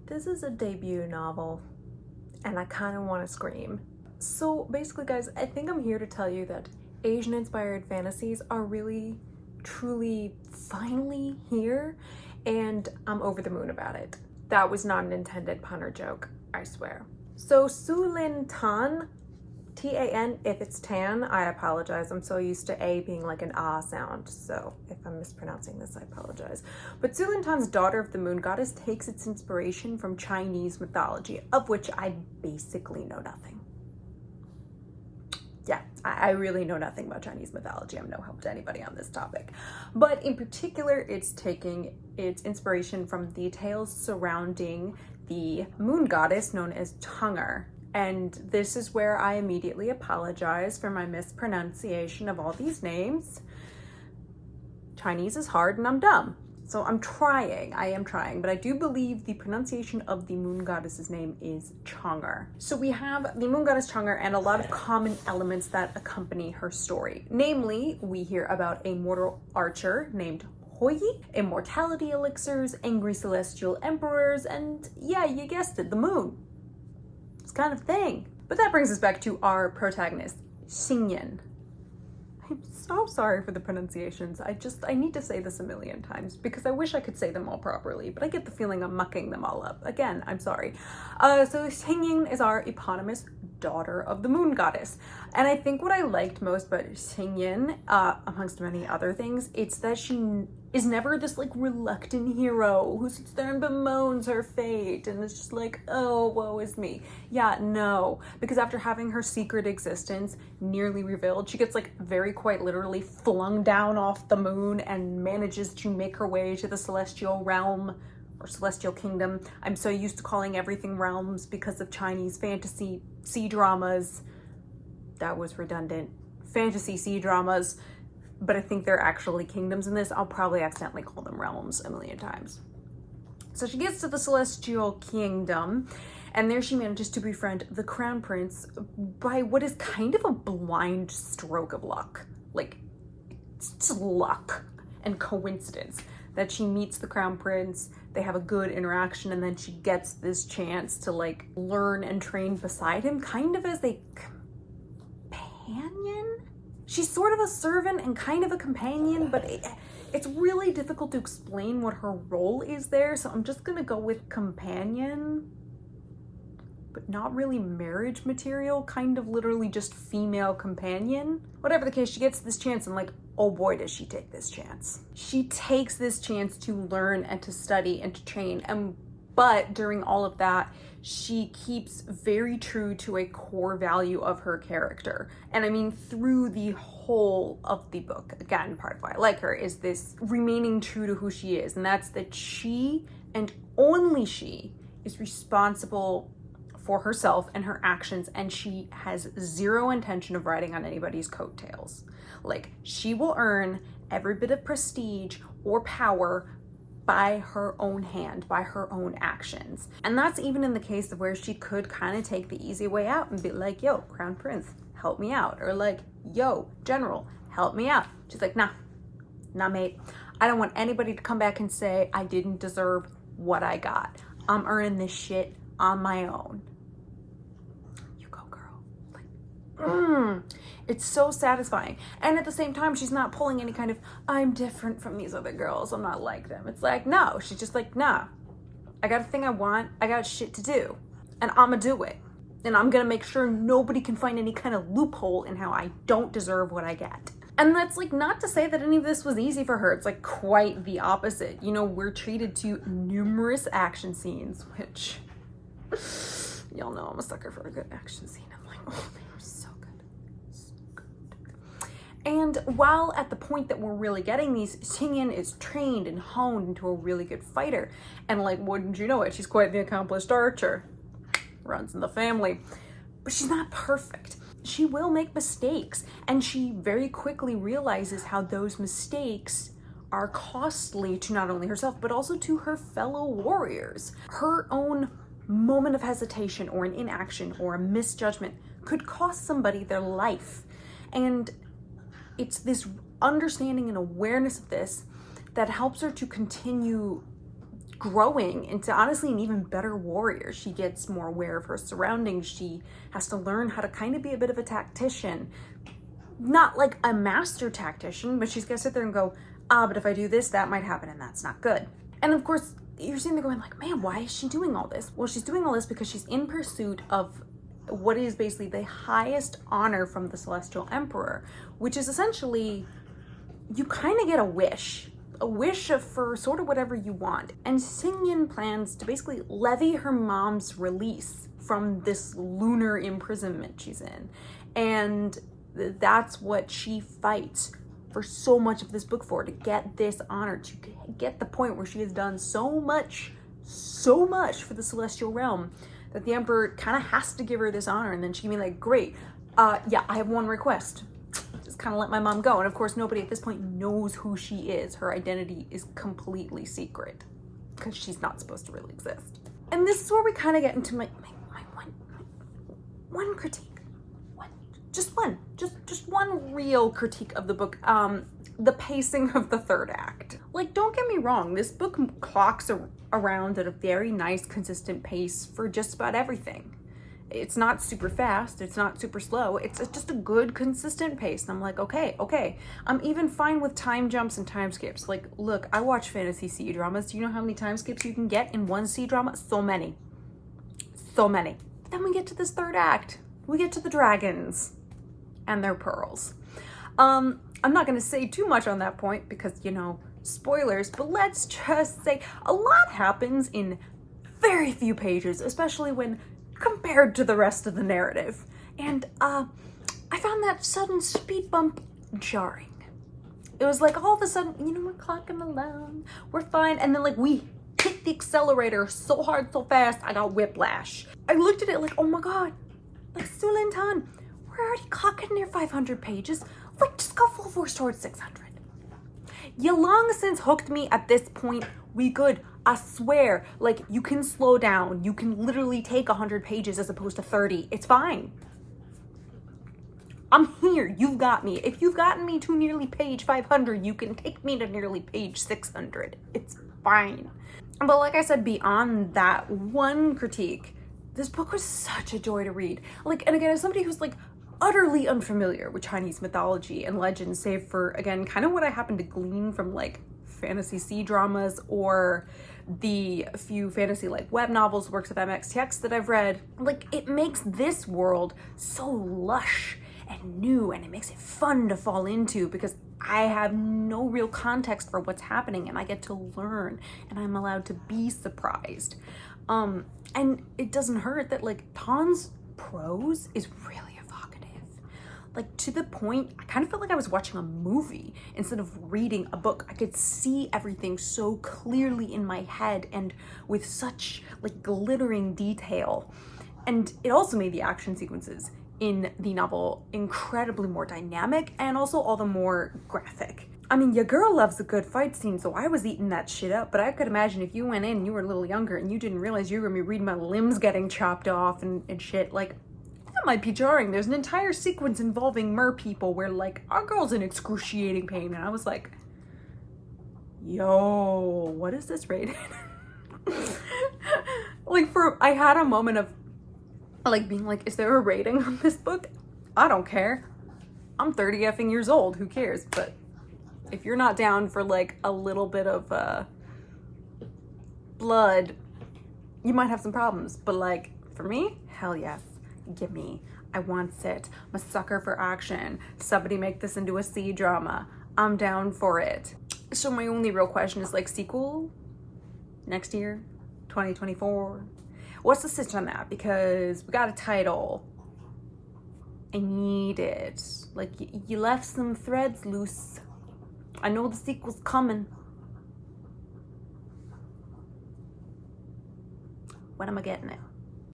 This is a debut novel, and I kind of want to scream. So basically, guys, I think I'm here to tell you that Asian-inspired fantasies are really, truly, finally here, and I'm over the moon about it. That was not an intended pun or joke, I swear. So Lynn Tan, T-A-N, if it's tan, I apologize. I'm so used to A being like an ah sound, so if I'm mispronouncing this, I apologize. But Lynn Tan's Daughter of the Moon Goddess takes its inspiration from Chinese mythology, of which I basically know nothing. Yeah, I really know nothing about Chinese mythology. I'm no help to anybody on this topic. But in particular, it's taking its inspiration from the tales surrounding the moon goddess known as chang'e. And this is where I immediately apologize for my mispronunciation of all these names. Chinese is hard and I'm dumb. So I am trying, but I do believe the pronunciation of the moon goddess's name is chang'e. So we have the moon goddess chang'e and a lot of common elements that accompany her story. Namely, we hear about a mortal archer named Hoi, immortality elixirs, angry celestial emperors, and yeah, you guessed it, the moon. It's kind of thing. But that brings us back to our protagonist, Xingyan. I'm so sorry for the pronunciations. I need to say this a million times because I wish I could say them all properly, but I get the feeling I'm mucking them all up. Again, I'm sorry. So Xingyan is our eponymous daughter of the moon goddess. And I think what I liked most about Xingyan, amongst many other things, it's that she is never this like reluctant hero who sits there and bemoans her fate and is just like, oh, woe is me. Yeah, no, because after having her secret existence nearly revealed, she gets like very quite literally flung down off the moon and manages to make her way to the celestial realm or celestial kingdom. I'm so used to calling everything realms because of Chinese fantasy C-dramas. That was redundant. Fantasy C-dramas. But I think they're actually kingdoms in this. I'll probably accidentally call them realms a million times. So she gets to the celestial kingdom, and there she manages to befriend the crown prince by what is kind of a blind stroke of luck. Like, it's just luck and coincidence that she meets the crown prince, they have a good interaction, and then she gets this chance to like learn and train beside him, kind of as a companion? She's sort of a servant and kind of a companion, but it's really difficult to explain what her role is there, so I'm just gonna go with companion, but not really marriage material, kind of literally just female companion. Whatever the case, she gets this chance and like, oh boy, does she take this chance. She takes this chance to learn and to study and to train, but during all of that, she keeps very true to a core value of her character. And I mean, through the whole of the book, again, part of why I like her is this remaining true to who she is. And that's that she, and only she, is responsible for herself and her actions. And she has zero intention of riding on anybody's coattails. Like, she will earn every bit of prestige or power by her own hand, by her own actions. And that's even in the case of where she could kind of take the easy way out and be like, yo, crown prince, help me out. Or like, yo, general, help me out. She's like, nah, mate. I don't want anybody to come back and say I didn't deserve what I got. I'm earning this shit on my own. You go, girl. Like, it's so satisfying. And at the same time, she's not pulling any kind of, I'm different from these other girls, I'm not like them. It's like, no, she's just like, nah, I got a thing I want, I got shit to do, and I'ma do it. And I'm gonna make sure nobody can find any kind of loophole in how I don't deserve what I get. And that's like not to say that any of this was easy for her. It's like quite the opposite. You know, we're treated to numerous action scenes, which y'all know I'm a sucker for a good action scene. I'm like, oh, they are so good. And while at the point that we're really getting these, Xingyan is trained and honed into a really good fighter. And like, wouldn't you know it, she's quite the accomplished archer. Runs in the family. But she's not perfect. She will make mistakes. And she very quickly realizes how those mistakes are costly to not only herself, but also to her fellow warriors. Her own moment of hesitation or an inaction or a misjudgment could cost somebody their life. And it's this understanding and awareness of this that helps her to continue growing into honestly an even better warrior. She gets more aware of her surroundings. She has to learn how to kind of be a bit of a tactician. Not like a master tactician, but she's gonna sit there and go, but if I do this, that might happen, and that's not good. And of course, you're sitting there going like, man, why is she doing all this? Well, she's doing all this because she's in pursuit of what is basically the highest honor from the Celestial Emperor, which is essentially, you kind of get a wish for sort of whatever you want. And Xingyin plans to basically levy her mom's release from this lunar imprisonment she's in. And that's what she fights for so much of this book for, to get this honor, to get the point where she has done so much for the celestial realm that the emperor kind of has to give her this honor. And then she can be like, great, yeah, I have one request. Just kind of let my mom go. And of course, nobody at this point knows who she is. Her identity is completely secret because she's not supposed to really exist. And this is where we kind of get into my one critique. Just one real critique of the book. The pacing of the third act. Like, don't get me wrong, this book clocks around at a very nice, consistent pace for just about everything. It's not super fast, it's not super slow, it's just a good, consistent pace. And I'm like, okay. I'm even fine with time jumps and time skips. Like, look, I watch fantasy C-dramas. Do you know how many time skips you can get in one C-drama? So many. Then we get to this third act. We get to the dragons and their pearls. I'm not going to say too much on that point because, spoilers, but let's just say a lot happens in very few pages, especially when compared to the rest of the narrative. And I found that sudden speed bump jarring. It was like all of a sudden, we're clocking along, we're fine, and then like we hit the accelerator so hard, so fast, I got whiplash. I looked at it like, oh my god, like Sulin Tan, we're already clocking near 500 pages. Like, just go full force towards 600. You long since hooked me at this point. We good. I swear. Like, you can slow down. You can literally take 100 pages as opposed to 30. It's fine. I'm here. You've got me. If you've gotten me to nearly page 500, you can take me to nearly page 600. It's fine. But like I said, beyond that one critique, this book was such a joy to read. Like, and again, as somebody who's like utterly unfamiliar with Chinese mythology and legends, save for, again, kind of what I happen to glean from like fantasy C-dramas or the few fantasy like web novels, works of MXTX that I've read, like, it makes this world so lush and new, and it makes it fun to fall into because I have no real context for what's happening, and I get to learn, and I'm allowed to be surprised. And it doesn't hurt that like Tan's prose is really like to the point, I kind of felt like I was watching a movie instead of reading a book. I could see everything so clearly in my head and with such like glittering detail. And it also made the action sequences in the novel incredibly more dynamic and also all the more graphic. I mean, your girl loves a good fight scene, so I was eating that shit up, but I could imagine if you went in and you were a little younger and you didn't realize you were gonna be reading my limbs getting chopped off and shit, like, that might be jarring. There's an entire sequence involving mer people where like our girl's in excruciating pain, and I was like, yo, what is this rated? Like, I had a moment of like being like, is there a rating on this book? I don't care. I'm 30 effing years old, who cares? But if you're not down for like a little bit of blood, you might have some problems. But like for me, hell yes. Give me. I want it. I'm a sucker for action. Somebody make this into a C-drama. I'm down for it. So my only real question is like, sequel next year, 2024. What's the stitch on that? Because we got a title. I need it. Like, you left some threads loose. I know the sequel's coming. When am I getting it?